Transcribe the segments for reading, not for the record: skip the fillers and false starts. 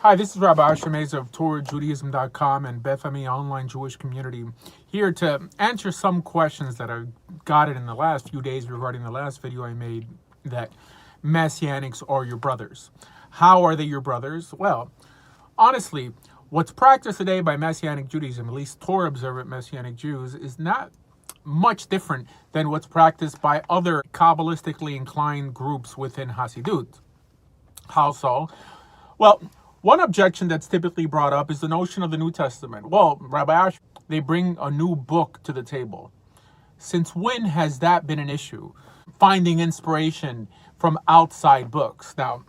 Hi, this is Rabbi Asher Meza of TorahJudaism.com and Beth Ami Online Jewish Community, here to answer some questions that I've gotten in the last few days regarding the last video I made, that Messianics are your brothers. How are they your brothers? Well, honestly, what's practiced today by Messianic Judaism, at least Torah observant Messianic Jews, is not much different than what's practiced by other Kabbalistically inclined groups within Hasidut. How so? Well, one objection that's typically brought up is the notion of the New Testament. Well, Rabbi Asher, they bring a new book to the table. Since when has that been an issue? Finding inspiration from outside books. Now,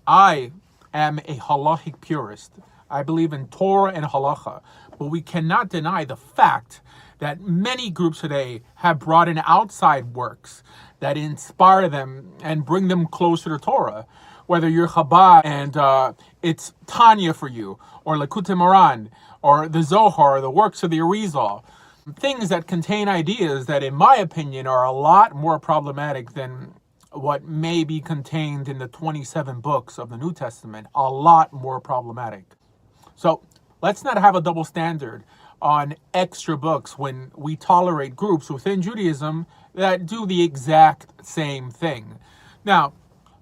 I am a halachic purist. I believe in Torah and halacha, but we cannot deny the fact that many groups today have brought in outside works that inspire them and bring them closer to Torah. Whether you're Chabad and it's Tanya for you, or Likutei Moharan, or the Zohar, or the works of the Arizal, things that contain ideas that, in my opinion, are a lot more problematic than what may be contained in the 27 books of the New Testament, a lot more problematic. So let's not have a double standard on extra books when we tolerate groups within Judaism that do the exact same thing. Now,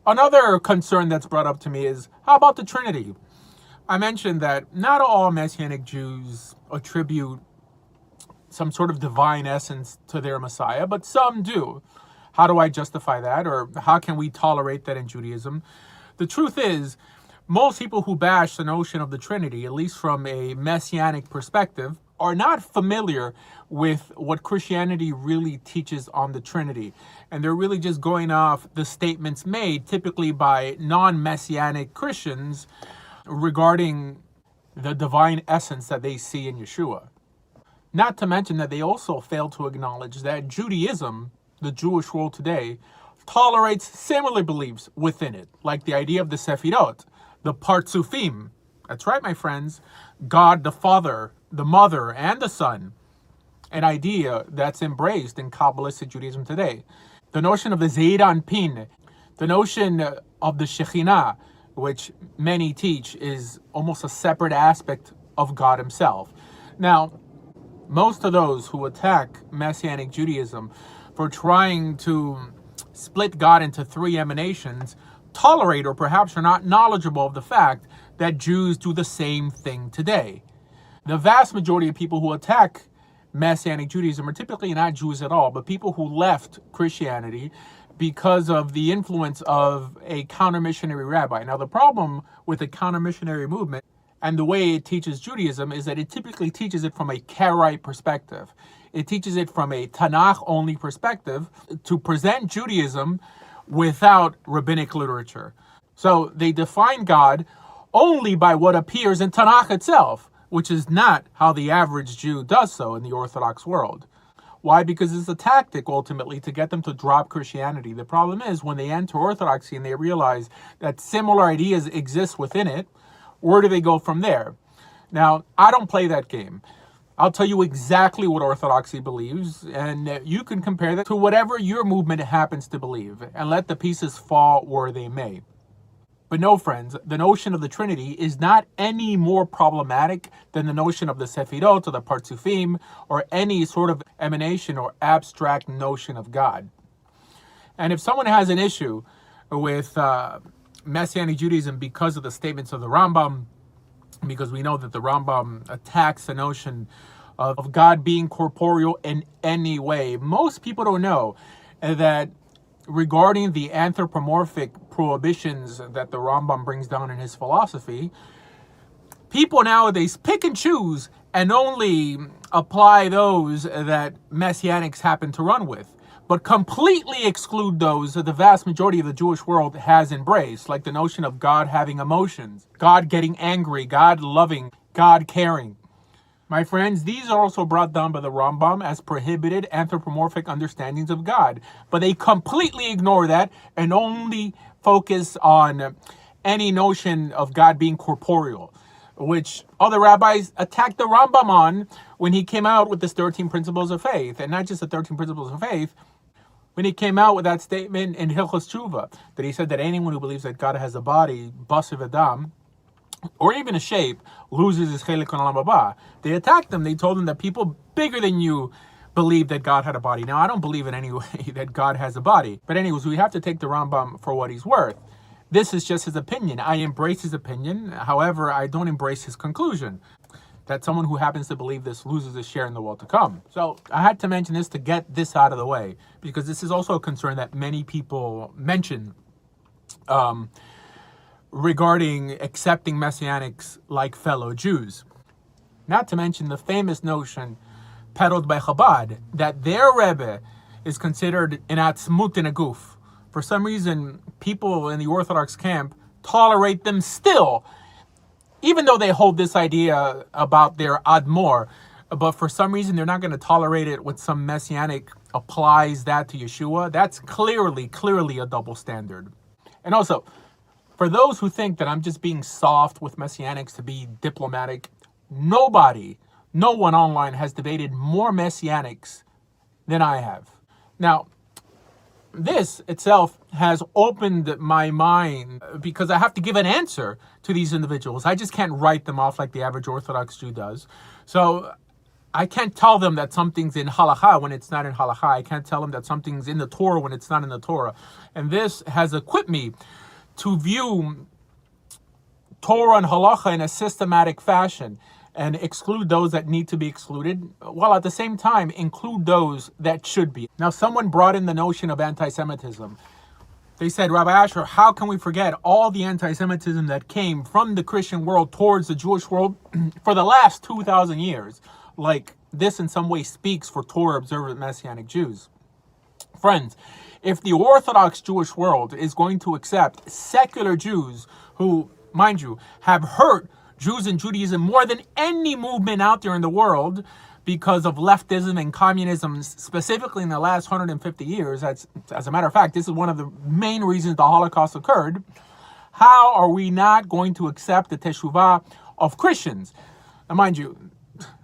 another concern that's brought up to me is, how about the Trinity? I mentioned that not all Messianic Jews attribute some sort of divine essence to their Messiah, but some do. How do I justify that, or how can we tolerate that in Judaism? The truth is, most people who bash the notion of the Trinity, at least from a Messianic perspective, are not familiar with what Christianity really teaches on the Trinity. And they're really just going off the statements made typically by non-Messianic Christians regarding the divine essence that they see in Yeshua. Not to mention that they also fail to acknowledge that Judaism, the Jewish world today, tolerates similar beliefs within it, like the idea of the Sefirot, the Partsufim. That's right, my friends. God the Father, the Mother, and the Son. An idea that's embraced in Kabbalistic Judaism today. The notion of the Zeir Anpin, the notion of the Shekhinah, which many teach is almost a separate aspect of God himself. Now, most of those who attack Messianic Judaism for trying to split God into three emanations tolerate, or perhaps are not knowledgeable of the fact that Jews do the same thing today. The vast majority of people who attack Messianic Judaism are typically not Jews at all, but people who left Christianity because of the influence of a counter-missionary rabbi. Now, the problem with the counter-missionary movement and the way it teaches Judaism is that it typically teaches it from a Karaite perspective. It teaches it from a Tanakh-only perspective to present Judaism without rabbinic literature. So they define God only by what appears in Tanakh itself, which is not how the average Jew does so in the Orthodox world. Why? Because it's a tactic, ultimately, to get them to drop Christianity. The problem is, when they enter Orthodoxy and they realize that similar ideas exist within it, where do they go from there? Now, I don't play that game. I'll tell you exactly what Orthodoxy believes, and you can compare that to whatever your movement happens to believe, and let the pieces fall where they may. But no, friends, the notion of the Trinity is not any more problematic than the notion of the Sefirot or the Partsufim or any sort of emanation or abstract notion of God. And if someone has an issue with Messianic Judaism because of the statements of the Rambam, because we know that the Rambam attacks the notion of God being corporeal in any way, most people don't know that regarding the anthropomorphic prohibitions that the Rambam brings down in his philosophy, people nowadays pick and choose and only apply those that Messianics happen to run with, but completely exclude those that the vast majority of the Jewish world has embraced, like the notion of God having emotions, God getting angry, God loving, God caring. My friends, these are also brought down by the Rambam as prohibited anthropomorphic understandings of God, but they completely ignore that and only focus on any notion of God being corporeal, which other rabbis attacked the Rambam on when he came out with his 13 Principles of Faith, and not just the 13 Principles of Faith, when he came out with that statement in Hilchos Tshuva, that he said that anyone who believes that God has a body, Basar V'Dam, or even a shape, loses his chelik on olam haba. They attacked them. They told them that people bigger than you believe that God had a body. Now, I don't believe in any way that God has a body. But anyways, we have to take the Rambam for what he's worth. This is just his opinion. I embrace his opinion. However, I don't embrace his conclusion that someone who happens to believe this loses a share in the world to come. So I had to mention this to get this out of the way, because this is also a concern that many people mention regarding accepting Messianics like fellow Jews. Not to mention the famous notion peddled by Chabad that their Rebbe is considered an atzmut in a goof. For some reason, people in the Orthodox camp tolerate them still, even though they hold this idea about their Admor, but for some reason they're not going to tolerate it when some Messianic applies that to Yeshua. That's clearly a double standard. And also, for those who think that I'm just being soft with Messianics to be diplomatic, no one online has debated more Messianics than I have. Now, this itself has opened my mind because I have to give an answer to these individuals. I just can't write them off like the average Orthodox Jew does. So I can't tell them that something's in halakha when it's not in halakha. I can't tell them that something's in the Torah when it's not in the Torah. And this has equipped me to view Torah and halakha in a systematic fashion and exclude those that need to be excluded, while at the same time include those that should be. Now, someone brought in the notion of anti-Semitism. They said, Rabbi Asher, how can we forget all the anti-Semitism that came from the Christian world towards the Jewish world for the last 2,000 years? Like, this in some way speaks for Torah-observant Messianic Jews. Friends, if the Orthodox Jewish world is going to accept secular Jews who, mind you, have hurt Jews and Judaism more than any movement out there in the world because of leftism and communism, specifically in the last 150 years. As a matter of fact, this is one of the main reasons the Holocaust occurred. How are we not going to accept the teshuvah of Christians? Now, mind you,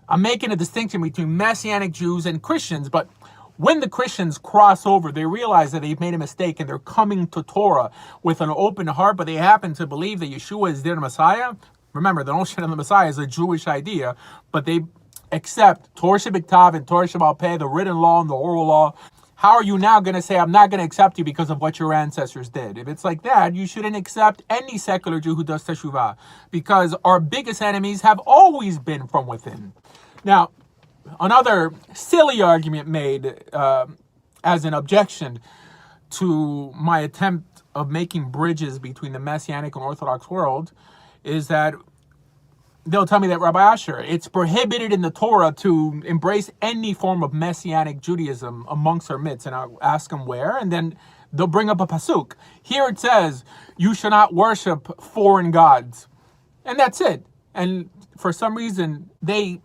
I'm making a distinction between Messianic Jews and Christians, but when the Christians cross over, they realize that they've made a mistake and they're coming to Torah with an open heart, but they happen to believe that Yeshua is their Messiah. Remember, the notion of the Messiah is a Jewish idea, but they accept Torah Shebiktav and Torah Shebal Peh, the written law and the oral law. How are you now going to say, I'm not going to accept you because of what your ancestors did? If it's like that, you shouldn't accept any secular Jew who does teshuvah, because our biggest enemies have always been from within. Now, another silly argument made as an objection to my attempt of making bridges between the Messianic and Orthodox world is that they'll tell me that, Rabbi Asher, it's prohibited in the Torah to embrace any form of Messianic Judaism amongst our midst. And I'll ask them where, and then they'll bring up a pasuk. Here it says, you shall not worship foreign gods. And that's it. And for some reason, they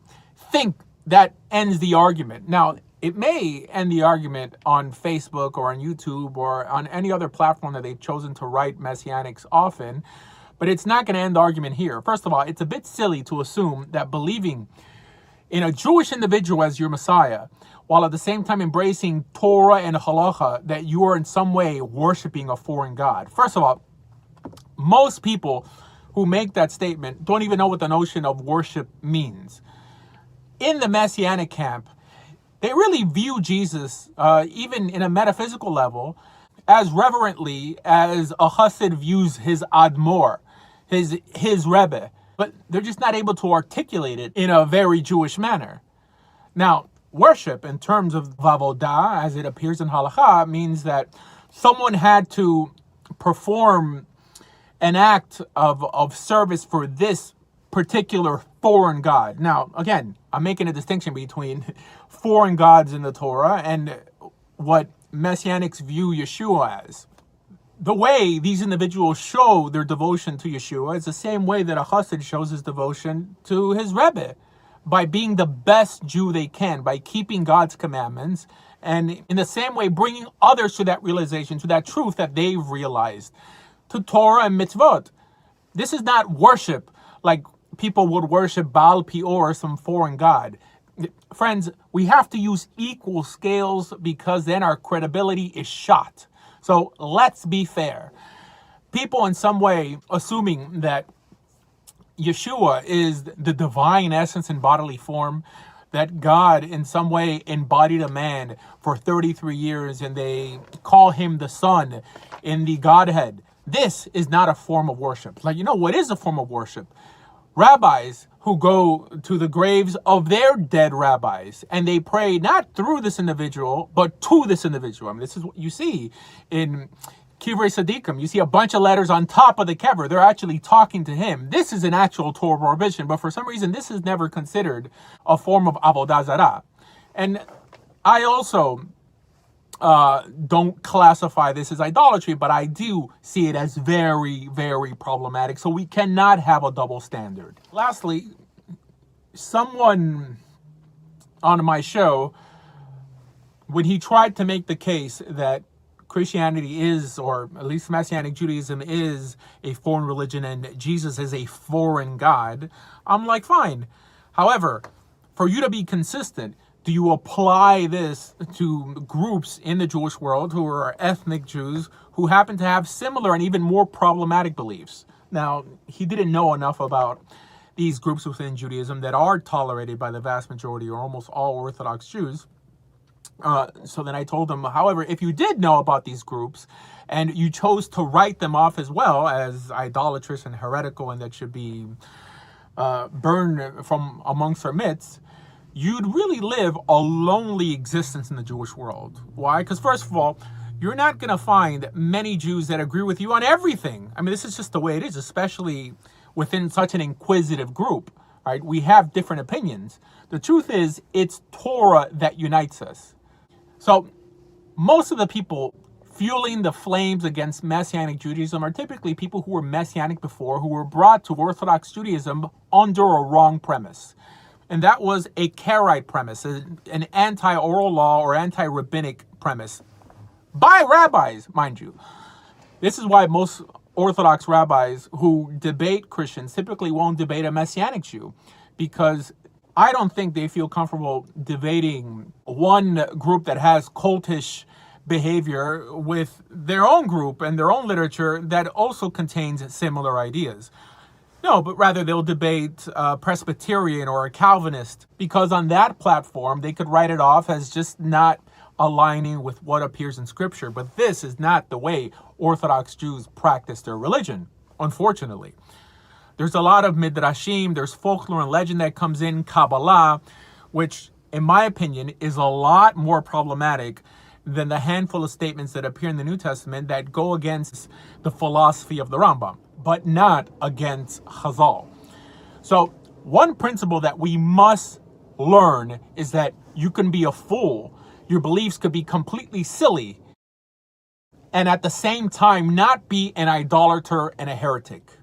think that ends the argument. Now, it may end the argument on Facebook or on YouTube or on any other platform that they've chosen to write Messianics often, but it's not going to end the argument here. First of all, it's a bit silly to assume that believing in a Jewish individual as your Messiah, while at the same time embracing Torah and Halacha, that you are in some way worshiping a foreign god. First of all, most people who make that statement don't even know what the notion of worship means. In the Messianic camp, they really view Jesus, even in a metaphysical level, as reverently as a Chassid views his Admor, his Rebbe. But they're just not able to articulate it in a very Jewish manner. Now, worship, in terms of Avodah, as it appears in Halakha, means that someone had to perform an act of service for this particular foreign god. Now, again, I'm making a distinction between foreign gods in the Torah and what Messianics view Yeshua as. The way these individuals show their devotion to Yeshua is the same way that a Chassid shows his devotion to his Rebbe, by being the best Jew they can, by keeping God's commandments, and in the same way bringing others to that realization, to that truth that they've realized, to Torah and mitzvot. This is not worship like people would worship Baal Peor, some foreign god. Friends, we have to use equal scales, because then our credibility is shot. So let's be fair. People in some way assuming that Yeshua is the divine essence in bodily form, that God in some way embodied a man for 33 years and they call him the Son in the Godhead. This is not a form of worship. Like, you know what is a form of worship? Rabbis who go to the graves of their dead rabbis and they pray not through this individual, but to this individual. I mean, this is what you see in Kivrei Sadiqim. You see a bunch of letters on top of the kever. They're actually talking to him. This is an actual Torah prohibition, but for some reason, this is never considered a form of Avodah Zarah. And I also don't classify this as idolatry, but I do see it as very, very problematic. So we cannot have a double standard. Lastly, someone on my show, when he tried to make the case that Christianity is, or at least Messianic Judaism is, a foreign religion and Jesus is a foreign God, I'm like, fine. However, for you to be consistent, do you apply this to groups in the Jewish world who are ethnic Jews who happen to have similar and even more problematic beliefs? Now, he didn't know enough about these groups within Judaism that are tolerated by the vast majority or almost all Orthodox Jews. So then I told him, however, if you did know about these groups and you chose to write them off as well as idolatrous and heretical and that should be burned from amongst our midst, you'd really live a lonely existence in the Jewish world. Why? Because first of all, you're not going to find many Jews that agree with you on everything. I mean, this is just the way it is, especially within such an inquisitive group, right? We have different opinions. The truth is, it's Torah that unites us. So most of the people fueling the flames against Messianic Judaism are typically people who were Messianic before, who were brought to Orthodox Judaism under a wrong premise. And that was a Karaite premise, an anti-oral law or anti-rabbinic premise by rabbis, mind you. This is why most Orthodox rabbis who debate Christians typically won't debate a Messianic Jew, because I don't think they feel comfortable debating one group that has cultish behavior with their own group and their own literature that also contains similar ideas. No, but rather they'll debate a Presbyterian or a Calvinist, because on that platform they could write it off as just not aligning with what appears in Scripture. But this is not the way Orthodox Jews practice their religion, unfortunately. There's a lot of midrashim, there's folklore and legend that comes in, Kabbalah, which, in my opinion, is a lot more problematic than the handful of statements that appear in the New Testament that go against the philosophy of the Rambam, but not against Chazal. So one principle that we must learn is that you can be a fool, your beliefs could be completely silly, and at the same time not be an idolater and a heretic.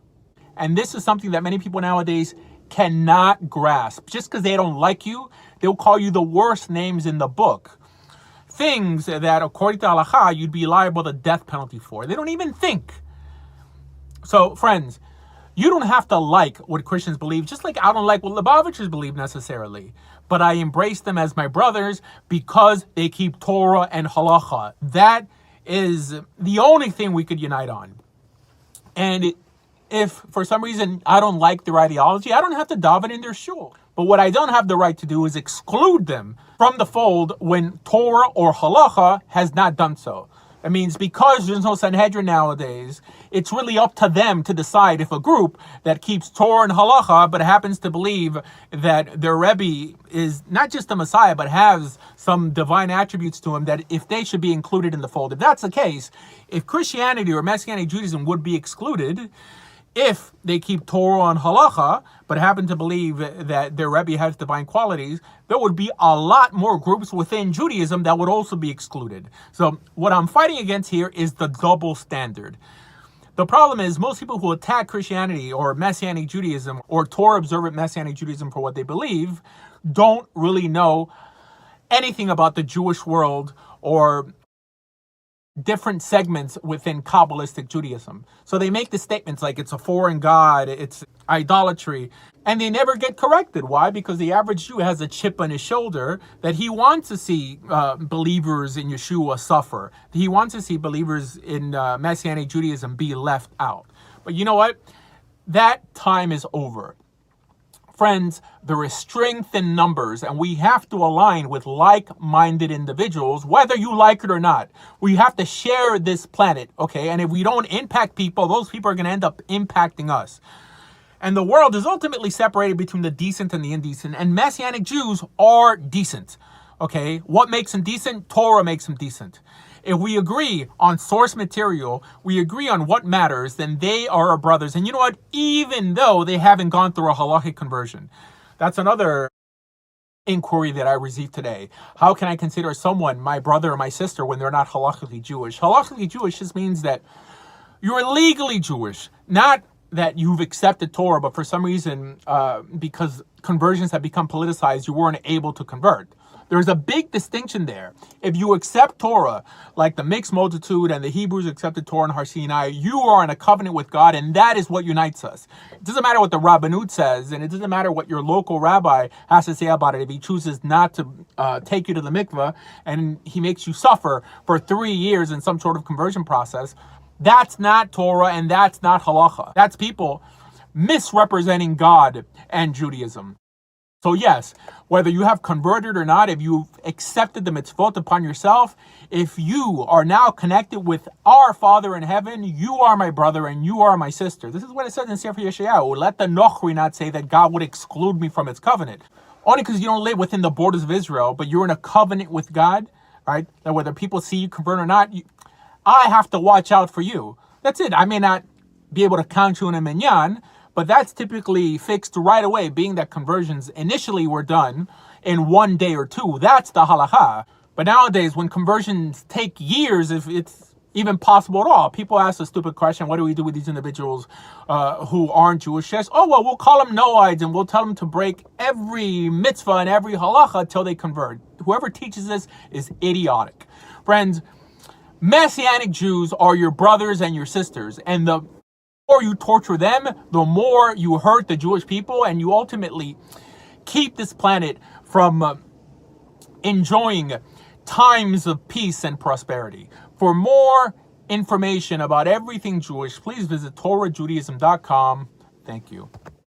And this is something that many people nowadays cannot grasp. Just because they don't like you, they'll call you the worst names in the book. Things that, according to Halakha, you'd be liable to death penalty for. They don't even think. So, friends, you don't have to like what Christians believe, just like I don't like what Lubavitchers believe necessarily. But I embrace them as my brothers because they keep Torah and Halakha. That is the only thing we could unite on. And if for some reason I don't like their ideology, I don't have to daven in their shul. But what I don't have the right to do is exclude them from the fold when Torah or Halacha has not done so. It means because there's no Sanhedrin nowadays, it's really up to them to decide if a group that keeps Torah and Halacha but happens to believe that their Rebbe is not just the Messiah but has some divine attributes to him, that if they should be included in the fold. If that's the case, if Christianity or Messianic Judaism would be excluded if they keep Torah and Halacha, but happen to believe that their Rebbe has divine qualities, there would be a lot more groups within Judaism that would also be excluded. So what I'm fighting against here is the double standard. The problem is most people who attack Christianity or Messianic Judaism or Torah-observant Messianic Judaism for what they believe don't really know anything about the Jewish world or different segments within Kabbalistic Judaism. So they make the statements like it's a foreign god, it's idolatry, and they never get corrected. Why? Because the average Jew has a chip on his shoulder that he wants to see believers in Yeshua suffer. He wants to see believers in Messianic Judaism be left out. But you know what? that time is over. Friends, there is strength in numbers, and we have to align with like-minded individuals, whether you like it or not. We have to share this planet, okay? And if we don't impact people, those people are going to end up impacting us. And the world is ultimately separated between the decent and the indecent, and Messianic Jews are decent, okay? What makes them decent? Torah makes them decent. If we agree on source material, we agree on what matters, then they are our brothers. And you know what? Even though they haven't gone through a halachic conversion. That's another inquiry that I received today. How can I consider someone my brother or my sister when they're not halachically Jewish? Halachically Jewish just means that you're legally Jewish, not that you've accepted Torah, but for some reason, because conversions have become politicized, you weren't able to convert. There's a big distinction there. If you accept Torah, like the mixed multitude and the Hebrews accepted Torah in Har Sinai, you are in a covenant with God, and that is what unites us. It doesn't matter what the Rabbanut says, and it doesn't matter what your local rabbi has to say about it. If he chooses not to take you to the mikveh, and he makes you suffer for 3 years in some sort of conversion process, that's not Torah, and that's not halacha. That's people misrepresenting God and Judaism. So yes, whether you have converted or not, if you've accepted the mitzvot upon yourself, if you are now connected with our Father in heaven, you are my brother and you are my sister. This is what it says in Sefer Yeshayahu. Let the Nochri not say that God would exclude me from his covenant. Only because you don't live within the borders of Israel, but you're in a covenant with God, right? That whether people see you convert or not, I have to watch out for you. That's it. I may not be able to count you in a minyan, but that's typically fixed right away, being that conversions initially were done in 1 day or 2. That's the halacha. But nowadays, when conversions take years, if it's even possible at all, people ask a stupid question: what do we do with these individuals who aren't Jewish? Yes, oh, well, we'll call them Noahides and we'll tell them to break every mitzvah and every halacha until they convert. Whoever teaches this is idiotic. Friends, Messianic Jews are your brothers and your sisters, and the more you torture them, the more you hurt the Jewish people, and you ultimately keep this planet from enjoying times of peace and prosperity. For more information about everything Jewish, please visit TorahJudaism.com. Thank you.